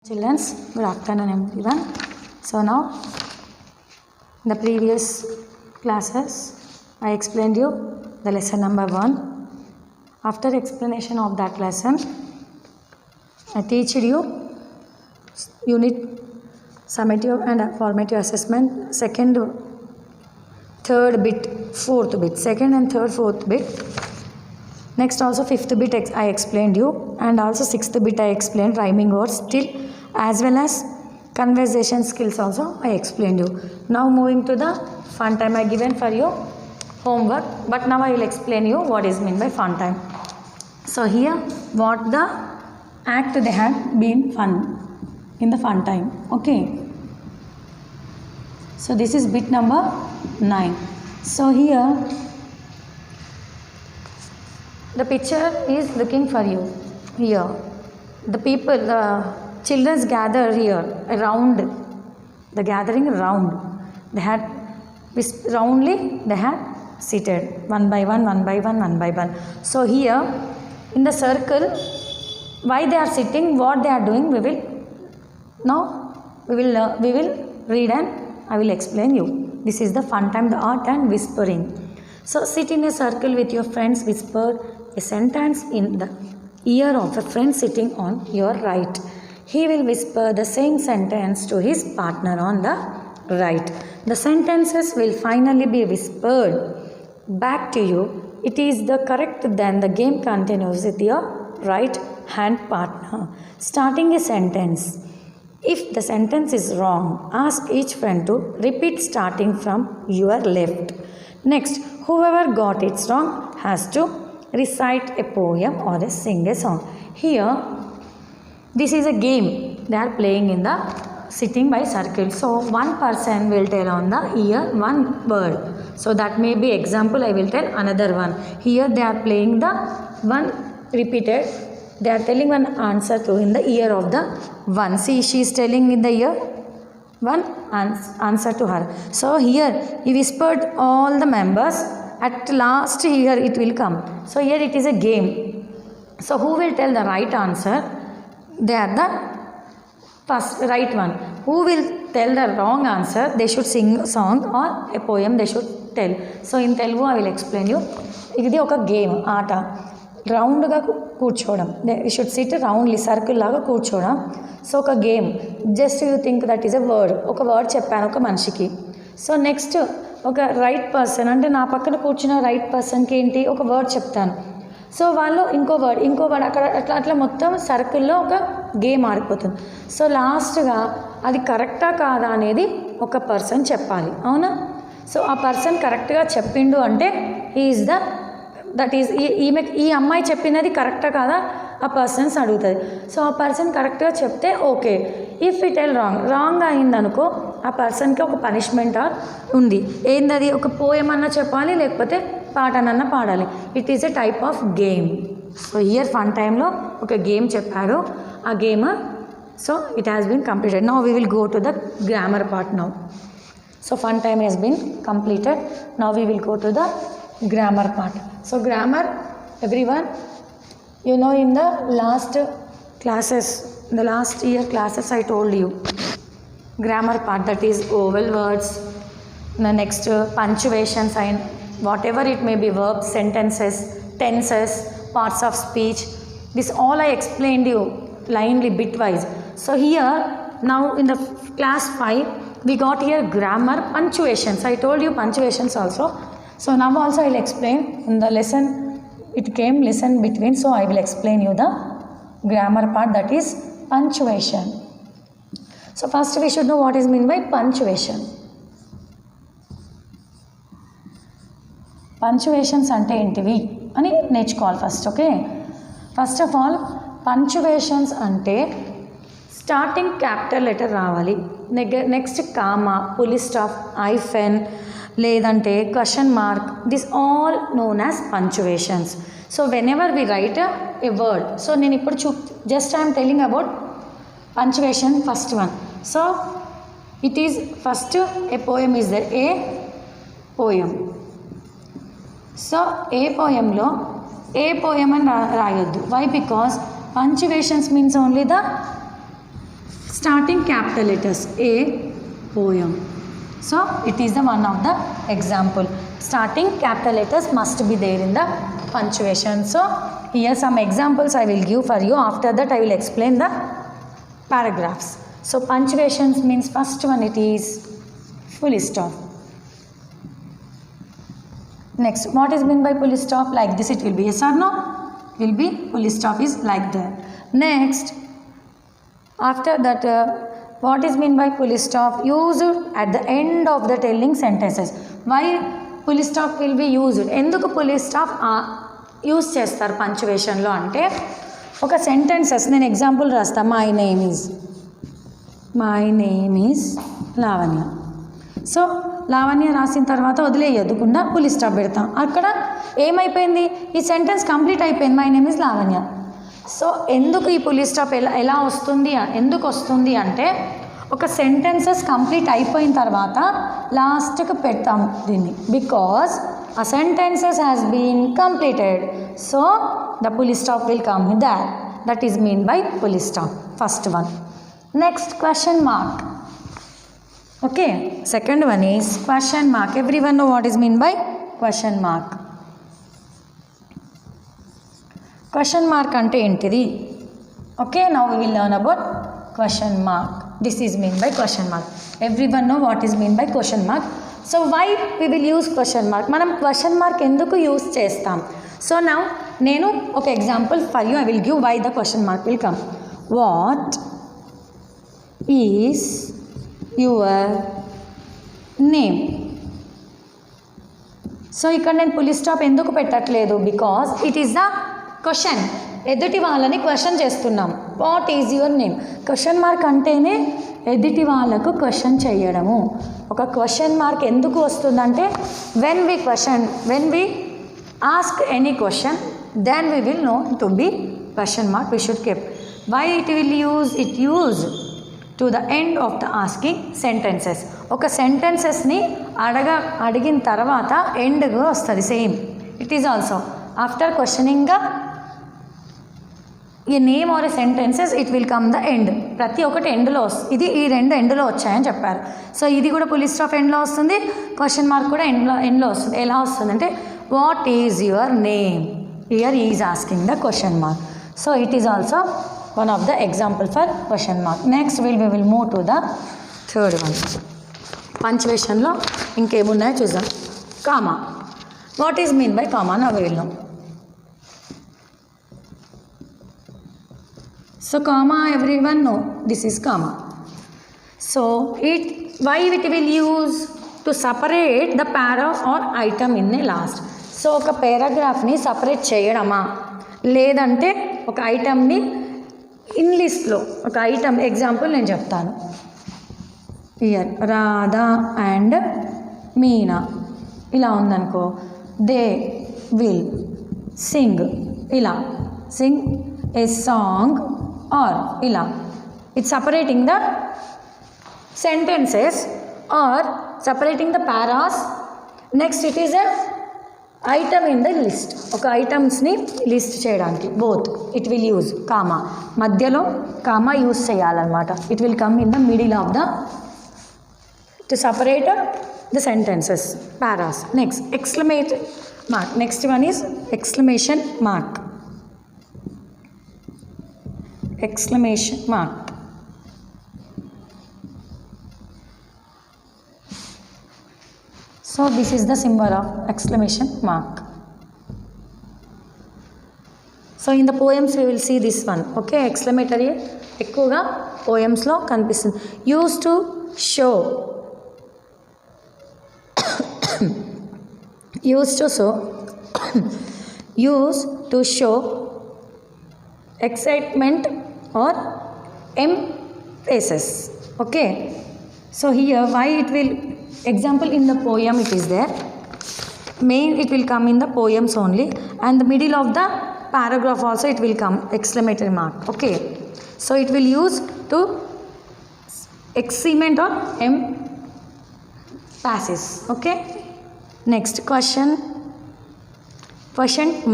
Children, good afternoon everyone. So now, in the previous classes, I explained you the lesson number 1. After explanation of that lesson, I teach you unit summative and formative assessment, second, third bit, fourth bit, second and third, fourth bit. Next also fifth bit I explained you, and also sixth bit I explained rhyming words till, as well as conversation skills also I explained you. Now moving to the fun time I given for you homework, but now I will explain you what is meant by fun time. So here what the act they had been fun in the fun time. Okay. So this is bit number 9. So here the picture is looking for you. Here the people, the children gather here around, the gathering around, they had roundly they had seated one by one, one by one, one by one. So here in the circle, why they are sitting, what they are doing, we will now we will read and I will explain you. This is the fun time, the art and whispering. So sit in a circle with your friends, whisper a sentence in the ear of a friend sitting on your right. He will whisper the same sentence to his partner on the right. The sentences will finally be whispered back to you. It is the correct, then the game continues with your right hand partner. Starting a sentence. If the sentence is wrong, ask each friend to repeat starting from your left. Next, whoever got it wrong has to recite a poem or sing a song. Here, this is a game they are playing in the sitting by circle. So one person will tell on the ear one word. So that may be example, I will tell another one. Here they are playing the one repeated. They are telling one answer to in the ear of the one. See, she is telling in the ear one answer to her. So here he whispered all the members. At last here it will come. So here it is a game. So who will tell the right answer? They are the first right one. Who will tell the wrong answer? They should sing a song or a poem they should tell. So in Telugu I will explain you. It is a game, ఆట. రౌండ్గా కూర్చోవడం. They should sit roundly, circle లాగా కూర్చోవడం. So ఒక game. Just you think that is a word. ఒక word చెప్పాను ఒక మనిషికి. సో నెక్స్ట్ ఒక రైట్ పర్సన్, అంటే నా పక్కన కూర్చున్న రైట్ పర్సన్కి ఏంటి ఒక వర్డ్ చెప్తాను. సో వాళ్ళు ఇంకో వర్డ్ అక్కడ అట్లా మొత్తం సర్కిల్లో ఒక గేమ్ ఆడిపోతుంది. సో లాస్ట్గా అది కరెక్టా కాదా అనేది ఒక పర్సన్ చెప్పాలి, అవునా? సో ఆ పర్సన్ కరెక్ట్గా చెప్పిండు అంటే ఈజ్ ఈ అమ్మాయి చెప్పినది కరెక్టా కాదా ఆ పర్సన్స్ అడుగుతుంది. సో ఆ పర్సన్ కరెక్ట్గా చెప్తే ఓకే. ఇఫ్ ఇట్ ఎల్ రాంగ్ అయిందనుకో ఆ పర్సన్కి ఒక పనిష్మెంట్ ఉంది. ఏందది? ఒక పోయం అన్నా చెప్పాలి, లేకపోతే పాటనన్నా పాడాలి. It is a type of game. So here fun టైంలో ఒక గేమ్ చెప్పారు. ఆ game so it has been completed. Now we will go to the grammar part now. So fun time has been completed. Now we will go to the grammar part. So grammar, everyone, you know, in the last classes, the last year classes I told you grammar part, that is vowel words, the next punctuation sign, whatever it may be, verbs, sentences, tenses, parts of speech, this all I explained you linely bitwise. So here now in the class 5 we got here grammar, punctuations. I told you punctuations also. So now also I will explain in the lesson, it came lesson between, so I will explain you the grammar part, that is punctuation. So first we should know what is meant by punctuation. Punctuations ante entivi ani నేర్చుకోవాలి first. Okay, first of all punctuations అంటే starting capital letter రావాలి, next comma, full stop, hyphen, లేదంటే question mark. This all known as punctuations. So whenever we write a word, so నేను ఇప్పుడు just I'm telling about punctuation first one. So it is first a poem is there, a poem. So a పోయంలో a poem అని రాయొద్దు. Why? Because punctuations means only the starting capital letters, a poem. So it is the one of the example. Starting capital letters must be there in the punctuation. So here some examples I will give for you. After that I will explain the paragraphs. So punctuations means first one it is full stop. Next, what is meant by full stop? Like this it will be, yes or no? It will be full stop is like that. Next, after that what is meant by full stop? Used at the end of the telling sentences. Why full stop will be used? ఎందుకు full stop use చేస్తారు పంక్చువేషన్లో అంటే, ఒక sentences నేను example రాస్తా. My name is Lavanya. So Lavanya రాసిన తర్వాత వదిలేయద్దుకుండా full stop పెడతాం. అక్కడ ఏమైపోయింది, ఈ సెంటెన్స్ కంప్లీట్ అయిపోయింది, my name is Lavanya. So ఎందుకు ఈ ఫుల్ స్టాప్ ఎలా వస్తుంది, ఎందుకు వస్తుంది అంటే, ఒక సెంటెన్సెస్ కంప్లీట్ అయిపోయిన తర్వాత లాస్ట్కి పెడతాము దీన్ని. Because a sentences has been completed, so the full stop will come there. That is mean by full stop, first one. Next, question mark. Okay, second one is question mark. Everyone know what is mean by question mark. Question mark ante entidi. Okay, now we will learn about question mark. This is mean by question mark. Everyone know what is mean by question mark. So why we will use question mark? మనం question mark ఎందుకు use చేస్తాం? So now నేను ఒక example for you I will give why the question mark will come. What is your name? So ఇక్కడ నేను full stop ఎందుకు పెట్టట్లేదు? Because it is the question. ఎదుటి వాళ్ళని క్వశ్చన్ చేస్తున్నాం. What is your name? Question mark అంటేనే ఎదుటి వాళ్ళకు క్వశ్చన్ చేయడము. ఒక క్వశ్చన్ మార్క్ ఎందుకు వస్తుందంటే, when we ask any question then we will know to be question mark we should keep. Why it will use? It use to the end of the asking sentences. ఒక సెంటెన్సెస్ని అడిగిన తర్వాత ఎండ్గా వస్తుంది same. It is also after questioning a name or a sentences it will come the end. ప్రతి ఒక్కటి ఎండ్లో వస్తుంది. ఇది ఈ రెండు ఎండ్లో వచ్చాయని చెప్పారు. సో ఇది కూడా ఫుల్ స్టాప్ ఎండ్లో వస్తుంది, క్వశ్చన్ మార్క్ కూడా ఎండ్లో వస్తుంది. ఎలా వస్తుంది అంటే, what is your name? Here is asking the question mark. So it is also one of the example for question mark. Next we will move to the third one. పంక్చువేషన్లో ఇంకేమున్నాయో చూద్దాం. Comma. What is mean by comma? నా we will know. So comma, everyone know this is comma. So why it will use? To separate the para or item in the last. So ఒక పారాగ్రాఫ్ని separate చేయడమా, లేదంటే ఒక ఐటమ్ని in లిస్ట్లో ఒక item example నేను చెప్తాను. Here Radha and Meena ఇలా ఉందనుకో, దే విల్ సింగ్, ఇలా సింగ్ ఏ song or ila. It's separating the sentences or separating the paras. Next it is a item in the list. ఒక ఐటమ్స్ని లిస్ట్ చేయడానికి both it will use comma. మధ్యలో comma use చేయాలన్నమాట. It will come in the middle of the to separate the sentences, paras. Next, exclamation mark. Next one is exclamation mark. Exclamation mark. So this is the symbol of exclamation mark. So in the poems we will see this one. Okay, exclamatory ఎక్కువగా పోయమ్స్లో కనిపిస్తుంది. Use to show, use to show excitement or emphasis. Okay, so here why it will, example in the poem it is there, main it will come in the poems only, and the middle of the paragraph also it will come exclamatory mark. Okay, so it will use to excrement or emphasis. Okay, next question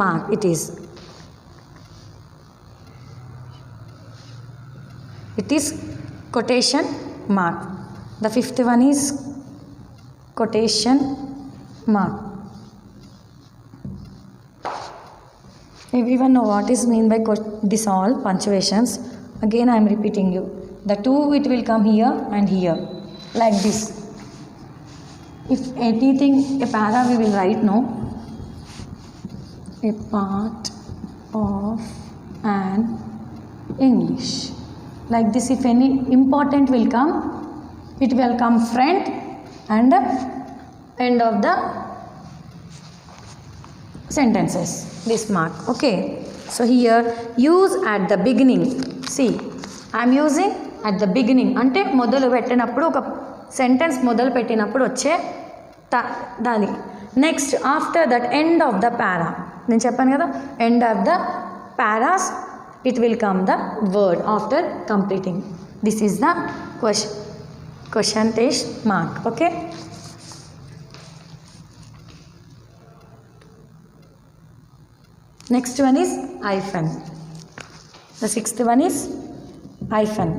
mark. It is quotation mark. The fifth one is quotation mark. Everyone know what is mean by this all punctuations. Again I am repeating you. The two it will come here and here like this. If anything a para we will write no. A part of an English. Like this, if any important will come, it will come front and end of the sentences. This mark. Okay. So here use at the beginning. See, I am using at the beginning. అంటే మొదలు పెట్టినప్పుడు ఒక sentence మొదలు పెట్టినప్పుడు వచ్చే దాని next after that end of the para నేను చెప్పాను కదా end of the paras it will come the word after completing. This is the quotation mark. Okay. Next one is hyphen. The sixth one is hyphen.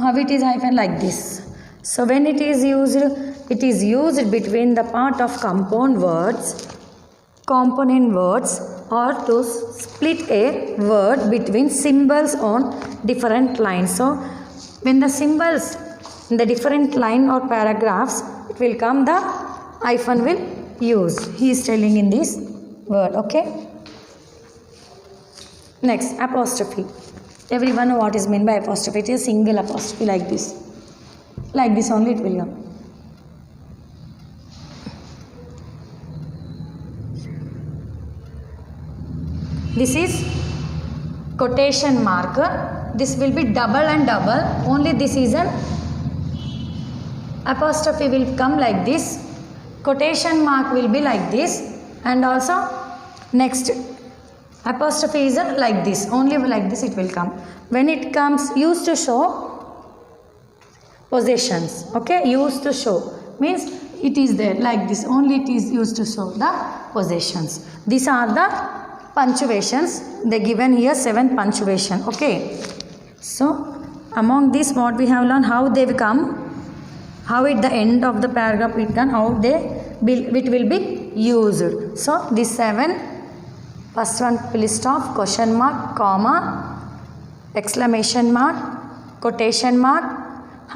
How it is hyphen like this. So when it is used between the part of component words or to split a word between symbols on different lines. So when the symbols in the different line or paragraphs, it will come the hyphen will use. He is telling in this word. Okay. Next, apostrophe. Everyone know what is meant by apostrophe. It is single apostrophe like this. Like this only it will come. This is quotation mark. This will be double and double. Only this is an apostrophe will come like this. Quotation mark will be like this. And also next apostrophe is like this. Only like this it will come. When it comes used to show possessions. Okay. Used to show means it is there like this. Only it is used to show the possessions. These are the punctuations. They given here 7 punctuation. Okay. So among this what we have learned how they become, how at the end of the paragraph it can, how it will be used. So these 7, first one full stop, question mark, comma, exclamation mark, quotation mark,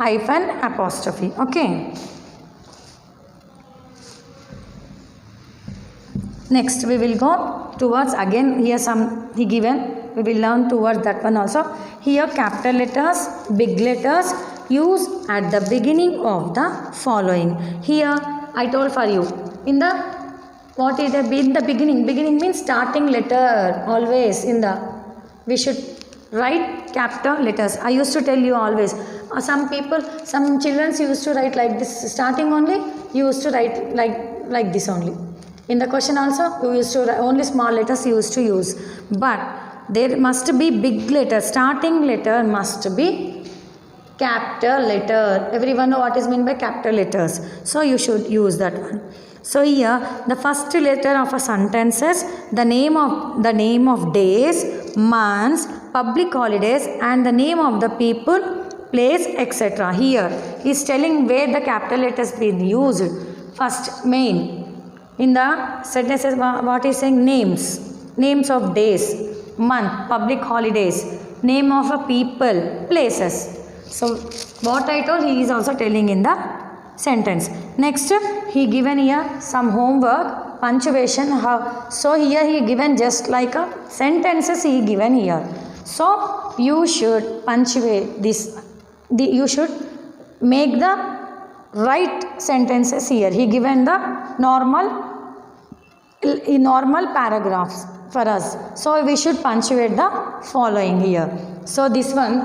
hyphen, apostrophe. Okay. Next we will go towards again here some he given, we will learn towards that one also. Here capital letters, big letters use at the beginning of the following. Here I told for you in the what is the in the beginning means starting letter. Always in the we should write capital letters. I used to tell you always. Some children used to write like this starting only. You used to write like this only. In the question also you used to only small letters you used to use, but there must be big letter. Starting letter must be capital letter. Everyone know what is meant by capital letters, so you should use that one. So here the first letter of a sentences, the name of days, months, public holidays and the name of the people, place, etc. Here he is telling where the capital letters been used. First main in the sentences what is saying, names of days, month, public holidays, name of a people, places. So what I told he is also telling in the sentence. Next he given here some homework, punctuation. So here he given just like a sentences he given here. So you should punctuate this. You should make the right sentences here. He given the normal paragraphs for us. So we should punctuate the following here. So this one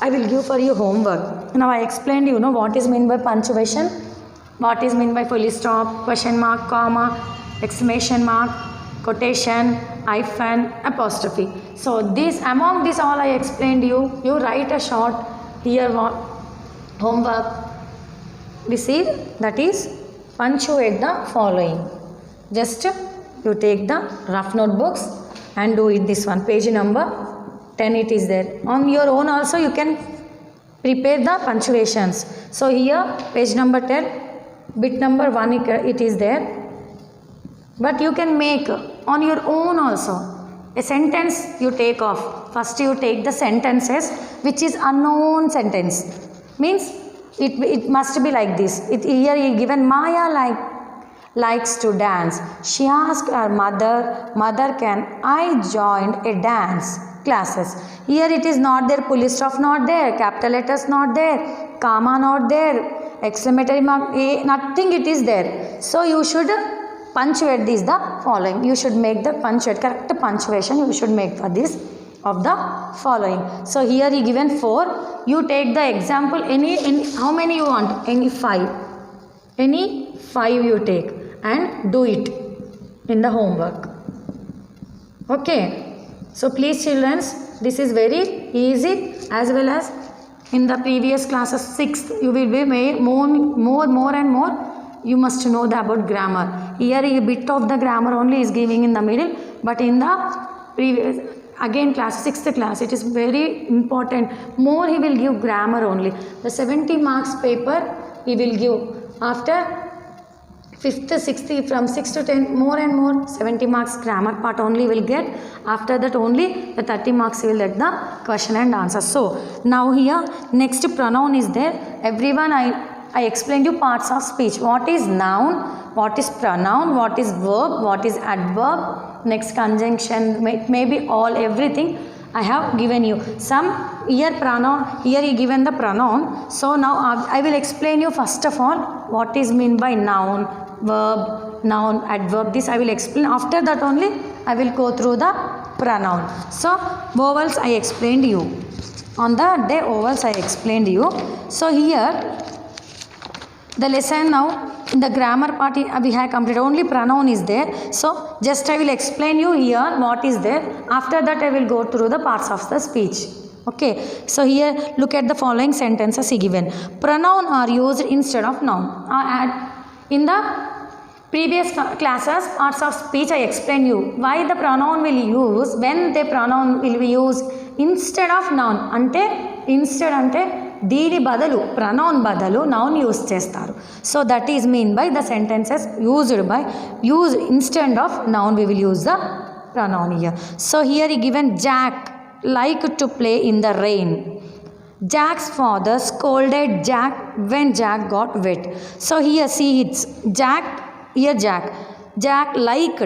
I will give for you homework. Now I explained you know what is meant by punctuation, what is meant by full stop, question mark, comma, exclamation mark, quotation, hyphen, apostrophe. So this among this all I explained you write a short here homework. This is that is punctuate the following. Just you take the rough notebooks and do it. This one, page number 10, it is there. On your own also you can prepare the punctuations. So here page number 10, bit number 1 it is there, but you can make on your own also. A sentence you take off. First you take the sentences which is unknown sentence, means it must be like this. Here he given Maya likes to dance. She asked her mother, can I join a dance classes? Here it is not there, full stop not there, capital letters not there, comma not there, exclamatory mark a, nothing it is there. So you should punctuate this the following. You should make the correct punctuation you should make for this of the following. So here he given 4. You take the example any how many you want, any 5 you take and do it in the homework. Okay, so please children, this is very easy. As well as in the previous classes 6th you will be more and more you must know about grammar. Here a bit of the grammar only is giving in the middle, but in the previous again class 6th class it is very important. More he will give grammar only. The 70 marks paper he will give after 5th 6th, from 6 to 10 more and more 70 marks grammar part only will get. After that only the 30 marks you will get the question and answer. So now here next pronoun is there. Everyone I explained you parts of speech. What is noun, what is pronoun, what is verb, what is adverb, next conjunction, maybe all everything I have given you. Some here pronoun, here he given the pronoun. So now I will explain you first of all what is mean by noun, verb, noun, adverb. This I will explain. After that only I will go through the pronoun. So vowels I explained you. On that day vowels I explained you. So here the lesson now in the grammar part we have completed. Only pronoun is there. So just I will explain you here what is there. After that I will go through the parts of the speech. Okay. So here look at the following sentences he given. Pronoun are used instead of noun. In the previous classes parts of speech I explained you why the pronoun will use, when the pronoun will be used instead of noun. Ante instead ante దీని బదులు pronoun బదులు noun use చేస్తారు. So that is mean by the sentences use instead of noun we will use the pronoun here. So here ఈ given Jack like to play in the rain. Jack's father scolded Jack when Jack got wet. So here see it's Jack, here Jack liked.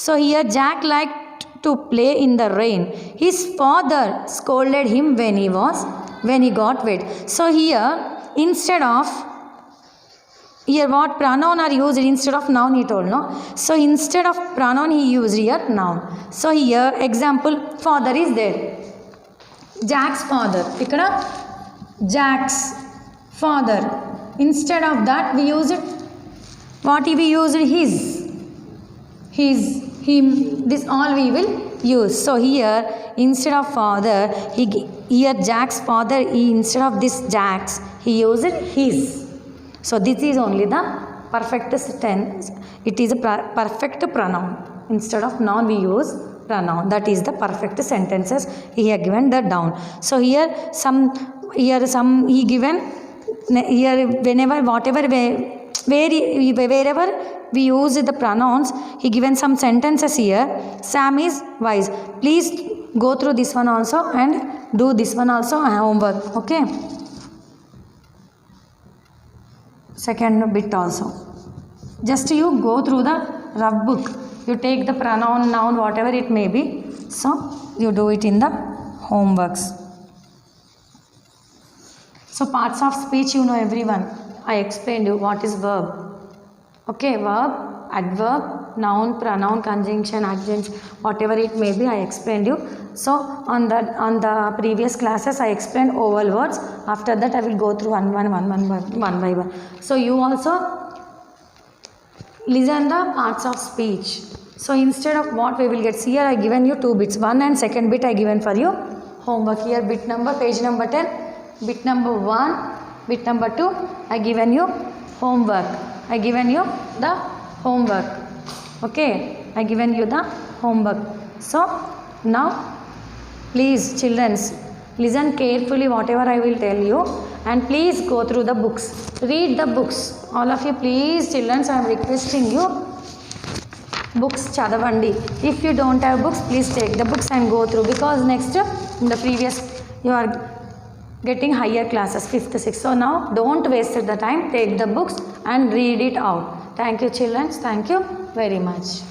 So here Jack liked to play in the rain. His father scolded him when he got wet. So here instead of, here what pronoun are used instead of noun he told, no? So instead of pronoun he used here noun. So here example father is there. Jack's father. Ikkada Jack's father. Instead of that we use it. What we used? His, him. This all we will use. So here instead of father, here Jack's father. Instead of this Jack's, he used his. So this is only the perfect tense. It is a perfect pronoun. Instead of noun we use pronoun. That is the perfect sentences he had given the down. So here some he given here whenever whatever wherever we use the pronouns he given some sentences here. Sam is wise. Please go through this one also and do this one also homework. Okay, second bit also just you go through the rough book. You take the pronoun, noun, whatever it may be. So you do it in the homeworks. So parts of speech you know everyone. I explained you what is verb. Okay, verb, adverb, noun, pronoun, conjunction, adjunction, whatever it may be I explained you. So on the previous classes I explained oval words. After that I will go through one by one. So you also listen the parts of speech. So instead of what we will get, here I given you 2 bits. One and second bit I given for you homework. Here bit number page number 10, bit number 1, bit number 2 I given you homework. I given you the homework. Okay, I given you the homework. So now please children, listen carefully whatever I will tell you, and please go through the books, read the books. All of you please children, I am requesting you, books chadavandi. If you don't have books, please take the books and go through, because next in the previous you are getting higher classes, 5th 6th. So now don't waste the time, take the books and read it out. Thank you children, thank you very much.